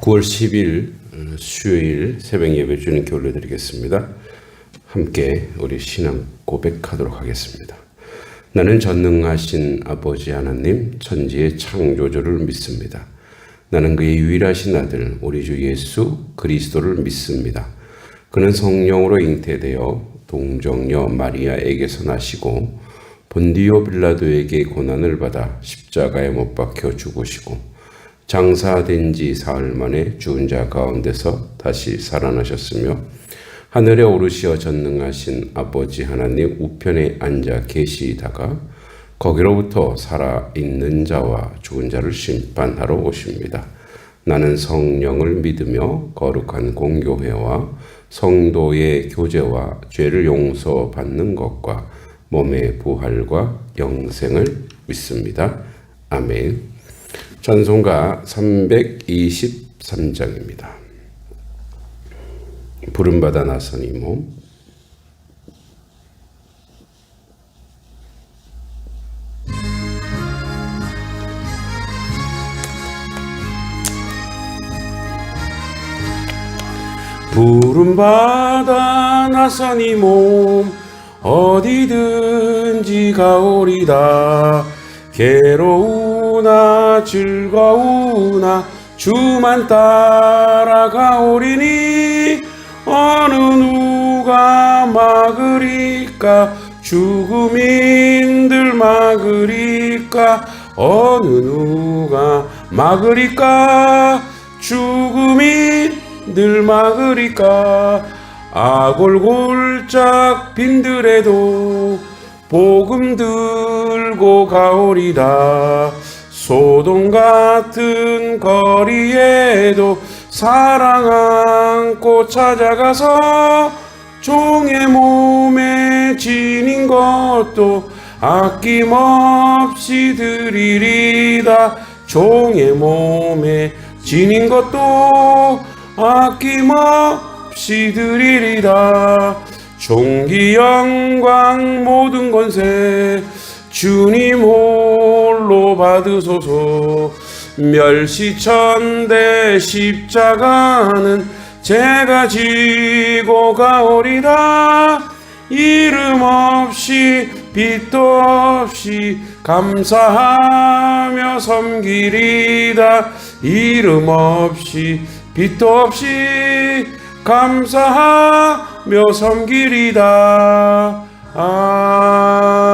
9월 10일 수요일 새벽 예배 주님께 올려드리겠습니다. 함께 우리 신앙 고백하도록 하겠습니다. 나는 전능하신 아버지 하나님 천지의 창조주를 믿습니다. 나는 그의 유일하신 아들 우리 주 예수 그리스도를 믿습니다. 그는 성령으로 잉태되어 동정녀 마리아에게서 나시고 본디오 빌라도에게 고난을 받아 십자가에 못 박혀 죽으시고 장사된 지 사흘 만에 죽은 자 가운데서 다시 살아나셨으며 하늘에 오르시어 전능하신 아버지 하나님 우편에 앉아 계시다가 거기로부터 살아있는 자와 죽은 자를 심판하러 오십니다. 나는 성령을 믿으며 거룩한 공교회와 성도의 교제와 죄를 용서받는 것과 몸의 부활과 영생을 믿습니다. 아멘. 찬송가 323장입니다. 부름받아 나선 이 몸. 부름받아 나선 이 몸 어디든지 가오리다. 괴로우나 즐거우나 주만 따라가오리니 어느 누가 막으리까 죽음인들 막으리까 어느 누가 막으리까 죽음인들 막으리까 아골골짝 빈들에도 복음 들고 가오리다. 소돔 같은 거리에도 사랑 안고 찾아가서 종의 몸에 지닌 것도 아낌없이 드리리다. 종의 몸에 지닌 것도 아낌없이 드리리다. 존귀 영광 모든 권세 주님 홀로 받으소서. 멸시천대 십자가는 제가 지고 가오리다. 이름 없이 빛도 없이 감사하며 섬기리다. 이름 없이 빛도 없이 감사하며 섬기리다. 아멘.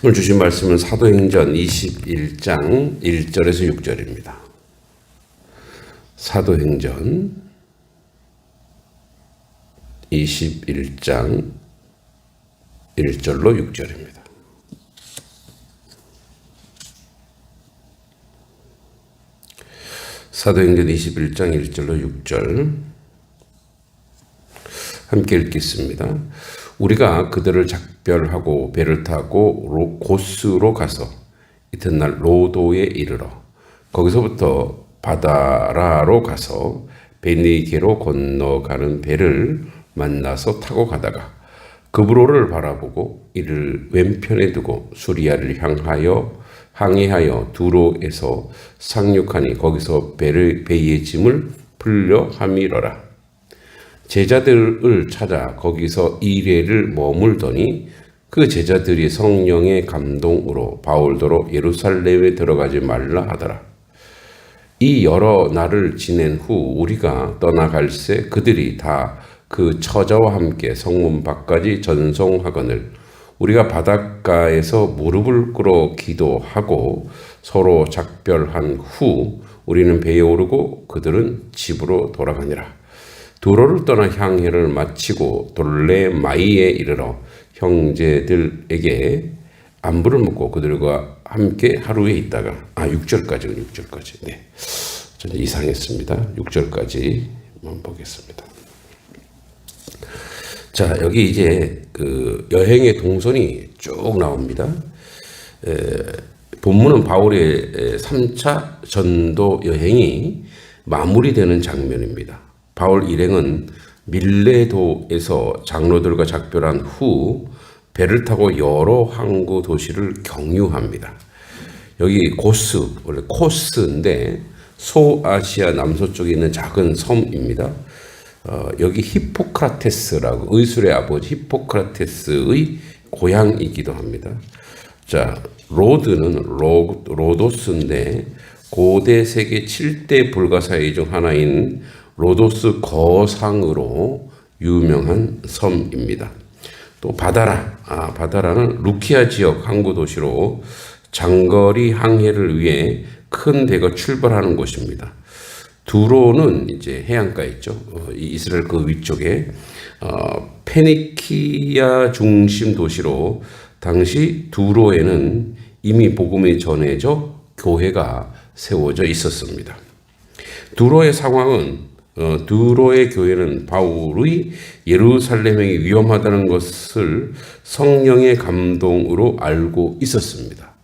오늘 주신 말씀은 사도행전 21장 1절에서 6절입니다. 사도행전 21장 1절로 6절입니다. 사도행전 21장 1절로 6절 함께 읽겠습니다. 우리가 그들을 작별하고 배를 타고 고스로 가서 이튿날 로도에 이르러 거기서부터 바다라로 가서 베니게로 건너가는 배를 만나서 타고 가다가 그브로를 바라보고 이를 왼편에 두고 수리아를 항해하여 두로에서 상륙하니 거기서 배의 짐을 풀려 함이러라. 제자들을 찾아 거기서 이레를 머물더니 그 제자들이 성령의 감동으로 바울더러 예루살렘에 들어가지 말라 하더라. 이 여러 날을 지낸 후 우리가 떠나갈새 그들이 다 그 처자와 함께 성문 밖까지 전송하거늘 우리가 바닷가에서 무릎을 꿇어 기도하고 서로 작별한 후 우리는 배에 오르고 그들은 집으로 돌아가니라. 두로를 떠나 향해를 마치고 돌레마이에 이르러 형제들에게 안부를 묻고 그들과 함께 하루에 있다가 6절까지 네, 좀 이상했습니다. 6절까지 한번 보겠습니다. 자, 여기 이제 그 여행의 동선이 쭉 나옵니다. 본문은 바울의 3차 전도 여행이 마무리되는 장면입니다. 바울 일행은 밀레도에서 장로들과 작별한 후 배를 타고 여러 항구 도시를 경유합니다. 여기 고스, 원래 코스인데 소아시아 남서쪽에 있는 작은 섬입니다. 여기 히포크라테스라고 의술의 아버지 히포크라테스의 고향이기도 합니다. 자, 로드는 로도스인데 고대 세계 7대 불가사의 중 하나인 로도스 거상으로 유명한 섬입니다. 또 바다라, 바다라는 루키아 지역 항구 도시로 장거리 항해를 위해 큰 배가 출발하는 곳입니다. 두로는 이제 해안가에 있죠. 이스라엘 그 위쪽에 페니키아 중심 도시로 당시 두로에는 이미 복음이 전해져 교회가 세워져 있었습니다. 두로의 상황은 두로의 교회는 바울의 예루살렘행이 위험하다는 것을 성령의 감동으로 알고 있었습니다.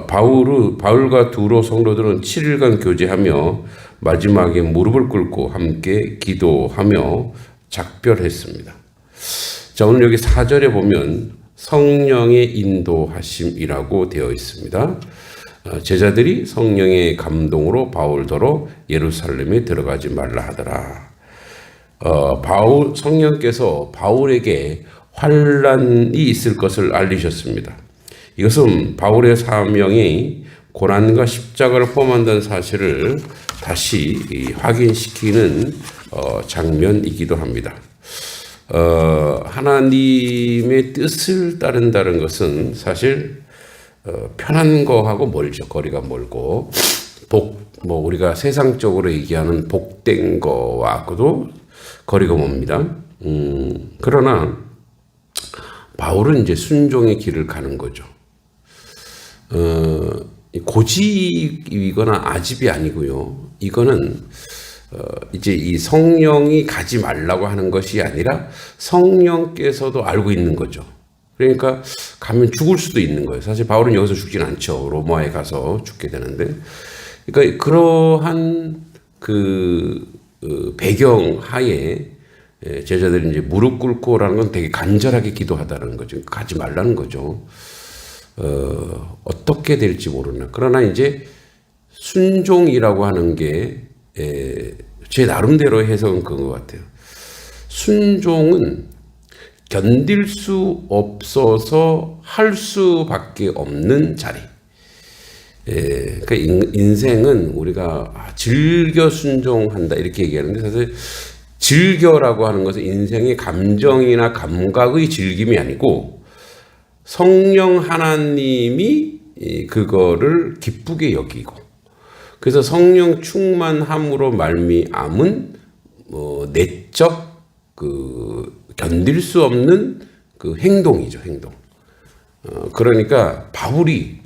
바울과 두로 성도들은 7일간 교제하며 마지막에 무릎을 꿇고 함께 기도하며 작별했습니다. 자, 오늘 여기 4절에 보면 성령의 인도하심이라고 되어 있습니다. 제자들이 성령의 감동으로 바울더러 예루살렘에 들어가지 말라 하더라. 성령께서 바울에게 환난이 있을 것을 알리셨습니다. 이것은 바울의 사명이 고난과 십자가를 포함한다는 사실을 다시 확인시키는 장면이기도 합니다. 하나님의 뜻을 따른다는 것은 사실 편한 거하고 멀죠. 거리가 멀고 우리가 세상적으로 얘기하는 복된 거하고도 거리가 멉니다. 그러나 바울은 이제 순종의 길을 가는 거죠. 고집이거나 아집이 아니고요. 이거는 이제 이 성령이 가지 말라고 하는 것이 아니라 성령께서도 알고 있는 거죠. 그러니까 가면 죽을 수도 있는 거예요. 사실 바울은 여기서 죽진 않죠. 로마에 가서 죽게 되는데, 그러니까 그러한 배경 하에 제자들이 이제 무릎 꿇고라는 건 되게 간절하게 기도하다는 거죠. 가지 말라는 거죠. 어떻게 될지 모르나. 그러나 이제 순종이라고 하는 게 제 나름대로 해석은 그런 것 같아요. 순종은 견딜 수 없어서 할 수밖에 없는 자리. 그러니까 인생은 우리가 즐겨 순종한다 이렇게 얘기하는데, 사실 즐겨라고 하는 것은 인생의 감정이나 감각의 즐김이 아니고 성령 하나님이 그거를 기쁘게 여기고, 그래서 성령 충만함으로 말미암은 내적 견딜 수 없는 행동이죠, 행동. 그러니까 바울이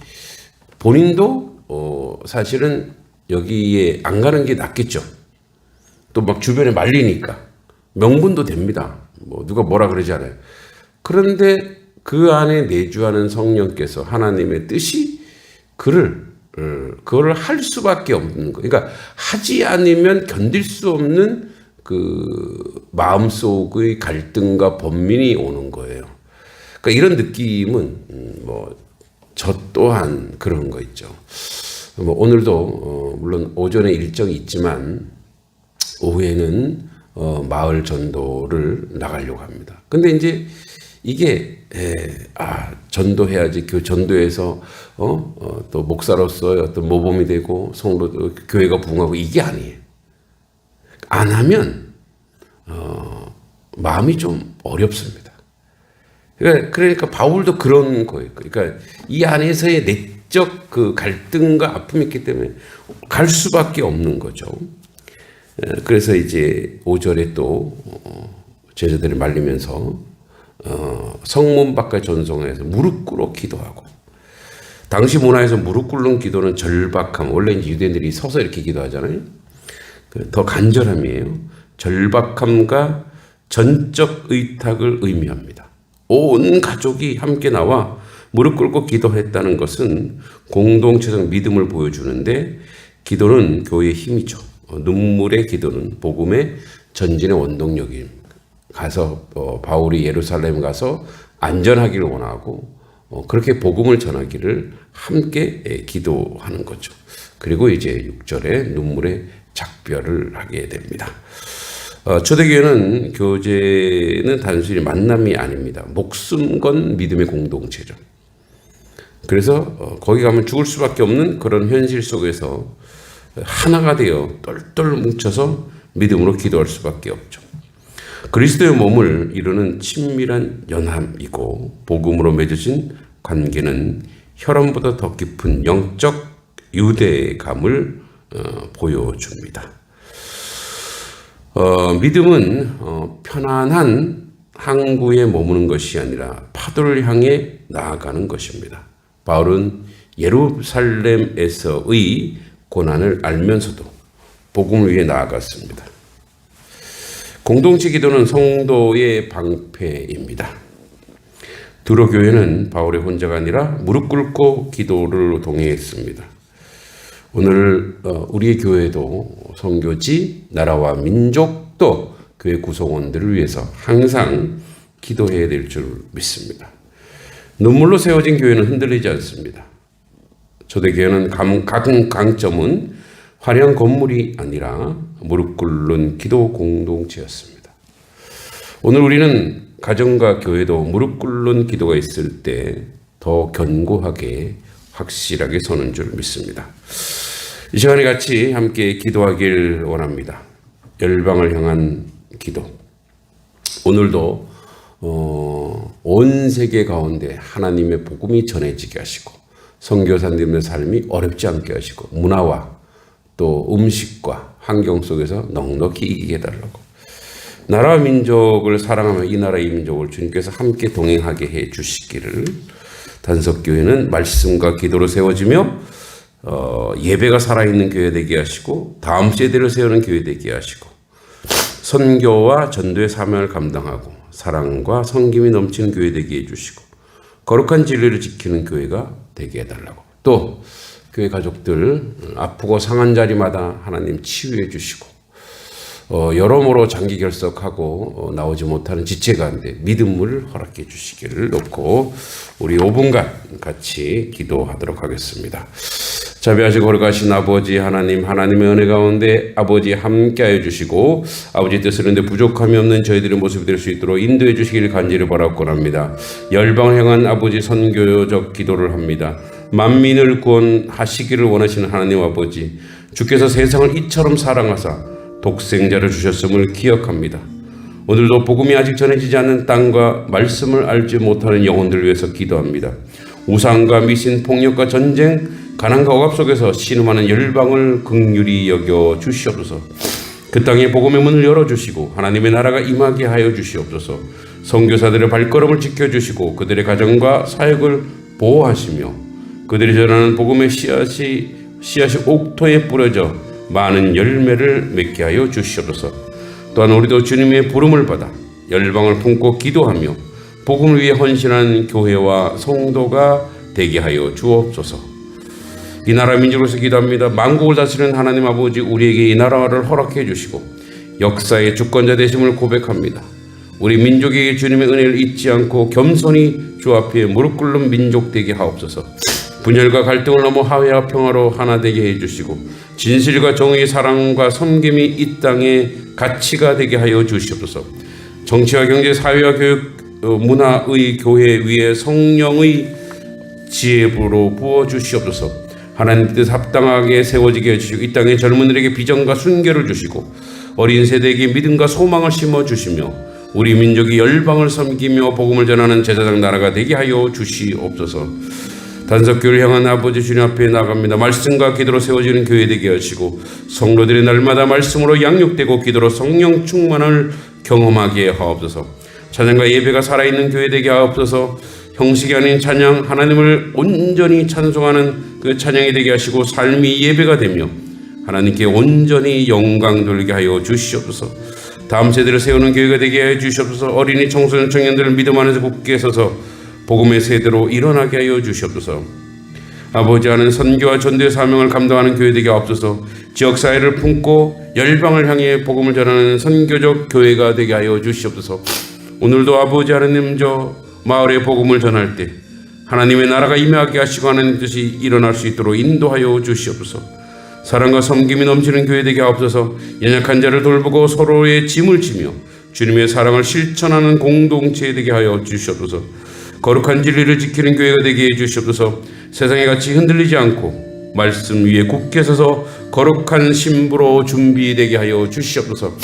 본인도 사실은 여기에 안 가는 게 낫겠죠. 또 막 주변에 말리니까 명분도 됩니다. 누가 뭐라 그러지 않아요. 그런데 그 안에 내주하는 성령께서 하나님의 뜻이 그걸 할 수밖에 없는 거예요. 그러니까 하지 않으면 견딜 수 없는 마음속의 갈등과 번민이 오는 거예요. 그러니까 이런 느낌은 저 또한 그런 거 있죠. 오늘도 물론 오전에 일정이 있지만 오후에는 마을 전도를 나가려고 합니다. 근데 이제 이게 전도해야지. 그 전도해서 또 목사로서 어떤 모범이 되고 성도 교회가 부흥하고 이게 아니에요. 안 하면 마음이 좀 어렵습니다. 그러니까 바울도 그런 거예요. 그러니까 이 안에서의 내적 갈등과 아픔이 있기 때문에 갈 수밖에 없는 거죠. 그래서 이제 5절에 또 제자들이 말리면서 성문 밖에 전송해서 무릎 꿇어 기도하고, 당시 문화에서 무릎 꿇는 기도는 절박함, 원래 이제 유대인들이 서서 이렇게 기도하잖아요. 더 간절함이에요. 절박함과 전적 의탁을 의미합니다. 온 가족이 함께 나와 무릎 꿇고 기도했다는 것은 공동체적 믿음을 보여주는데, 기도는 교회의 힘이죠. 눈물의 기도는 복음의 전진의 원동력입니다. 가서 바울이 예루살렘 가서 안전하기를 원하고 그렇게 복음을 전하기를 함께 기도하는 거죠. 그리고 이제 6절에 눈물의 작별을 하게 됩니다. 초대교회는 교제는 단순히 만남이 아닙니다. 목숨 건 믿음의 공동체죠. 그래서 거기 가면 죽을 수밖에 없는 그런 현실 속에서 하나가 되어 똘똘 뭉쳐서 믿음으로 기도할 수밖에 없죠. 그리스도의 몸을 이루는 친밀한 연합이고 복음으로 맺어진 관계는 혈연보다 더 깊은 영적 유대감을 보여줍니다. 믿음은 편안한 항구에 머무는 것이 아니라 파도를 향해 나아가는 것입니다. 바울은 예루살렘에서의 고난을 알면서도 복음을 위해 나아갔습니다. 공동체 기도는 성도의 방패입니다. 두로 교회는 바울의 혼자가 아니라 무릎 꿇고 기도를 동행했습니다. 오늘 우리의 교회도 선교지, 나라와 민족도 교회 구성원들을 위해서 항상 기도해야 될 줄 믿습니다. 눈물로 세워진 교회는 흔들리지 않습니다. 초대교회는 강점은 화려한 건물이 아니라 무릎 꿇는 기도 공동체였습니다. 오늘 우리는 가정과 교회도 무릎 꿇는 기도가 있을 때 더 견고하게 확실하게 서는 줄 믿습니다. 이 시간에 같이 함께 기도하길 원합니다. 열방을 향한 기도. 오늘도 온 세계 가운데 하나님의 복음이 전해지게 하시고 선교사님의 삶이 어렵지 않게 하시고 문화와 또 음식과 환경 속에서 넉넉히 이기게 해달라고 나라와 민족을 사랑하며 이 나라 이 민족을 주님께서 함께 동행하게 해 주시기를 단석교회는 말씀과 기도로 세워지며 예배가 살아있는 교회 되게 하시고 다음 세대를 세우는 교회 되게 하시고 선교와 전도의 사명을 감당하고 사랑과 섬김이 넘치는 교회 되게 해주시고 거룩한 진리를 지키는 교회가 되게 해달라고 또 교회 가족들 아프고 상한 자리마다 하나님 치유해 주시고 여러모로 장기 결석하고 나오지 못하는 지체 가운데 믿음을 허락해 주시기를 놓고 우리 5분간 같이 기도하도록 하겠습니다. 자비하시고 거룩하신 아버지 하나님, 하나님의 은혜 가운데 아버지 함께하여 주시고 아버지 뜻을 이루는데 부족함이 없는 저희들의 모습이 될 수 있도록 인도해 주시기를 간절히 바라고 합니다. 열방을 향한 아버지 선교적 기도를 합니다. 만민을 구원하시기를 원하시는 하나님 아버지, 주께서 세상을 이처럼 사랑하사 독생자를 주셨음을 기억합니다. 오늘도 복음이 아직 전해지지 않는 땅과 말씀을 알지 못하는 영혼들을 위해서 기도합니다. 우상과 미신, 폭력과 전쟁, 가난과 억압 속에서 신음하는 열방을 긍휼히 여겨 주시옵소서. 그 땅에 복음의 문을 열어주시고 하나님의 나라가 임하게 하여 주시옵소서. 선교사들의 발걸음을 지켜주시고 그들의 가정과 사역을 보호하시며 그들이 전하는 복음의 씨앗이 옥토에 뿌려져 많은 열매를 맺게 하여 주시옵소서. 또한 우리도 주님의 부름을 받아 열방을 품고 기도하며 복음을 위해 헌신한 교회와 성도가 되게 하여 주옵소서. 이 나라 민족으로서 기도합니다. 만국을 다스리는 하나님 아버지, 우리에게 이 나라를 허락해 주시고 역사의 주권자 되심을 고백합니다. 우리 민족에게 주님의 은혜를 잊지 않고 겸손히 주 앞에 무릎 꿇는 민족 되게 하옵소서. 분열과 갈등을 넘어 화해와 평화로 하나 되게 해주시고 진실과 정의, 사랑과 섬김이 이 땅의 가치가 되게 하여 주시옵소서. 정치와 경제, 사회와 교육, 문화의 교회 위에 성령의 지혜로 부어 주시옵소서. 하나님 뜻 합당하게 세워지게 해주시고 이 땅의 젊은이들에게 비전과 순결을 주시고 어린 세대에게 믿음과 소망을 심어주시며 우리 민족이 열방을 섬기며 복음을 전하는 제사장 나라가 되게 하여 주시옵소서. 단석교회를 향한 아버지 주님 앞에 나갑니다. 말씀과 기도로 세워지는 교회 되게 하시고 성도들이 날마다 말씀으로 양육되고 기도로 성령 충만을 경험하게 하옵소서. 찬양과 예배가 살아있는 교회 되게 하옵소서. 형식이 아닌 찬양, 하나님을 온전히 찬송하는 그 찬양이 되게 하시고 삶이 예배가 되며 하나님께 온전히 영광 돌리게 하여 주시옵소서. 다음 세대를 세우는 교회가 되게 하여 주시옵소서. 어린이, 청소년, 청년들을 믿음 안에서 굳게 서서 복음의 세대로 일어나게 하여 주시옵소서. 아버지 하는 선교와 전도의 사명을 감당하는 교회 되게 하옵소서. 지역사회를 품고 열방을 향해 복음을 전하는 선교적 교회가 되게 하여 주시옵소서. 오늘도 아버지 하나님 저 마을에 복음을 전할 때 하나님의 나라가 임하게 하시고 하나님 뜻이 일어날 수 있도록 인도하여 주시옵소서. 사랑과 섬김이 넘치는 교회 되게 하옵소서. 연약한 자를 돌보고 서로의 짐을 지며 주님의 사랑을 실천하는 공동체 되게 하여 주시옵소서. 거룩한 진리를 지키는 교회가 되게 해 주시옵소서. 세상에 같이 흔들리지 않고 말씀 위에 굳게 서서 거룩한 신부로 준비되게 하여 주시옵소서.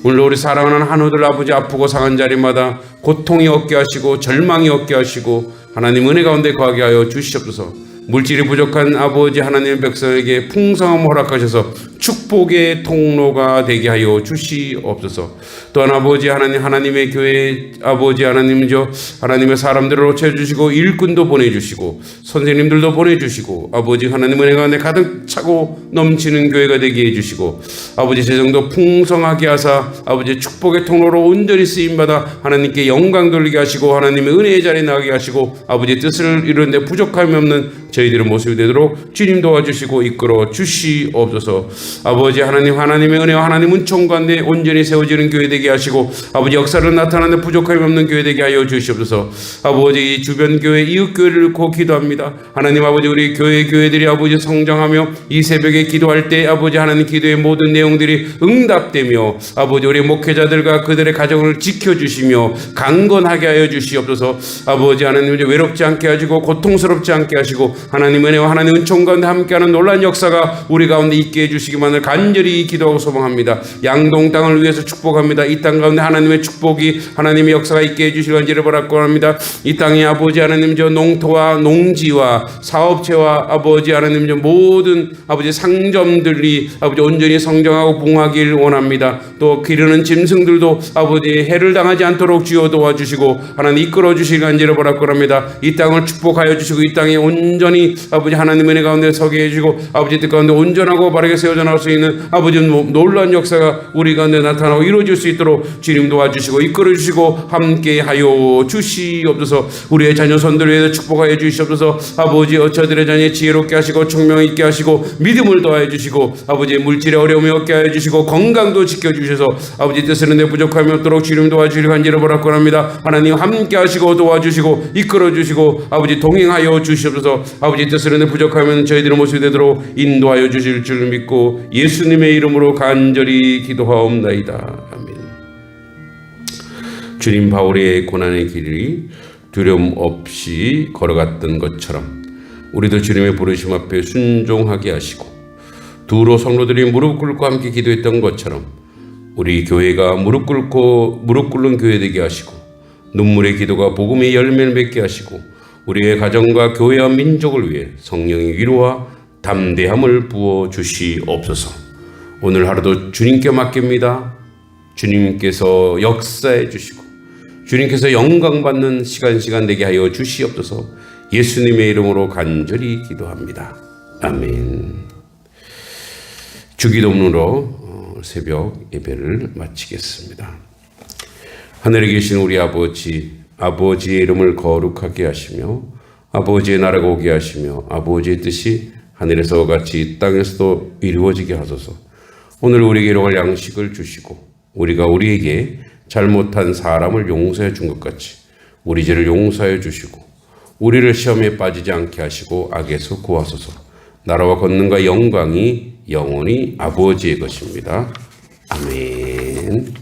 오늘 우리 사랑하는 한우들 아버지 아프고 상한 자리마다 고통이 없게 하시고 절망이 없게 하시고 하나님 은혜 가운데 거하게 하여 주시옵소서. 물질이 부족한 아버지 하나님의 백성에게 풍성함 허락하셔서 축복의 통로가 되게 하여 주시옵소서. 또한 아버지 하나님의 교회 아버지 하나님의 사람들을 채워주시고 일꾼도 보내주시고 선생님들도 보내주시고 아버지 하나님 은혜가 내 가득 차고 넘치는 교회가 되게 해주시고 아버지 재정도 풍성하게 하사 아버지 축복의 통로로 온전히 쓰임받아 하나님께 영광 돌리게 하시고 하나님의 은혜의 자리에 나가게 하시고 아버지의 뜻을 이루는데 부족함이 없는 저희들의 모습이 되도록 주님 도와주시고 이끌어 주시옵소서. 아버지 하나님의 은혜와 하나님 은총 가운데 온전히 세워지는 교회 되게 하시고 아버지 역사를 나타나는 부족함이 없는 교회 되게 하여 주시옵소서. 아버지 주변 교회 이웃 교회를 놓고 기도합니다. 하나님 아버지 우리 교회들이 아버지 성장하며 이 새벽에 기도할 때 아버지 하나님 기도의 모든 내용들이 응답되며 아버지 우리 목회자들과 그들의 가정을 지켜주시며 강건하게 하여 주시옵소서. 아버지 하나님 외롭지 않게 하시고 고통스럽지 않게 하시고 하나님 은혜와 하나님 은총 가운데 함께하는 놀라운 역사가 우리 가운데 있게 해주시기만을 간절히 기도하고 소망합니다. 양동 땅을 위해서 축복합니다. 이 땅 가운데 하나님의 축복이 하나님의 역사가 있게 해주시기 간절히 바라고 합니다. 이 땅에 아버지 하나님 농토와 농지와 사업체와 아버지 하나님 모든 아버지 상점들이 아버지 온전히 성장하고 봉하길 원합니다. 또 기르는 짐승들도 아버지 해를 당하지 않도록 주여 도와주시고 하나님 이끌어 주시기 간절히 바라고 합니다. 이 땅을 축복하여 주시고 이 땅에 온전히 아버지 하나님의 은혜 가운데 서게 해주시고 아버지 뜻 가운데 온전하고 바르게 세워져 나올 수 있는 아버지 놀라운 역사가 우리 가운데 나타나고 이루어질 수 있도록 주님 도와주시고 이끌어 주시고 함께 하여 주시옵소서. 우리의 자녀손들을 위해서 축복하여 주시옵소서. 아버지 저들의 자녀 지혜롭게 하시고 총명 있게 하시고 믿음을 더하여 주시고 아버지 물질의 어려움이 없게 하여 주시고 건강도 지켜주셔서 아버지 뜻을 내 부족함이 없도록 주님 도와주시기 간절히 바라고 합니다. 하나님 함께 하시고 도와주시고 이끌어 주시고 아버지 동행하여 주시옵소서. 아버지 뜻을 내 부족하면 저희들의 모습이 되도록 인도하여 주실 줄 믿고 예수님의 이름으로 간절히 기도하옵나이다. 아멘. 주님 바울의 고난의 길이 두려움 없이 걸어갔던 것처럼 우리도 주님의 부르심 앞에 순종하게 하시고 두로 성도들이 무릎 꿇고 함께 기도했던 것처럼 우리 교회가 무릎 꿇는 교회 되게 하시고 눈물의 기도가 복음의 열매를 맺게 하시고 우리의 가정과 교회와 민족을 위해 성령의 위로와 담대함을 부어 주시옵소서. 오늘 하루도 주님께 맡깁니다. 주님께서 역사해 주시고 주님께서 영광 받는 시간 되게 하여 주시옵소서. 예수님의 이름으로 간절히 기도합니다. 아멘. 주기도문으로 새벽 예배를 마치겠습니다. 하늘에 계신 우리 아버지의 이름을 거룩하게 하시며 아버지의 나라가 오게 하시며 아버지의 뜻이 하늘에서 같이 이 땅에서도 이루어지게 하소서. 오늘 우리에게 일용할 양식을 주시고 우리가 우리에게 잘못한 사람을 용서해 준 것 같이 우리 죄를 용서해 주시고 우리를 시험에 빠지지 않게 하시고 악에서 구하소서. 나라와 권능과 영광이 영원히 아버지의 것입니다. 아멘.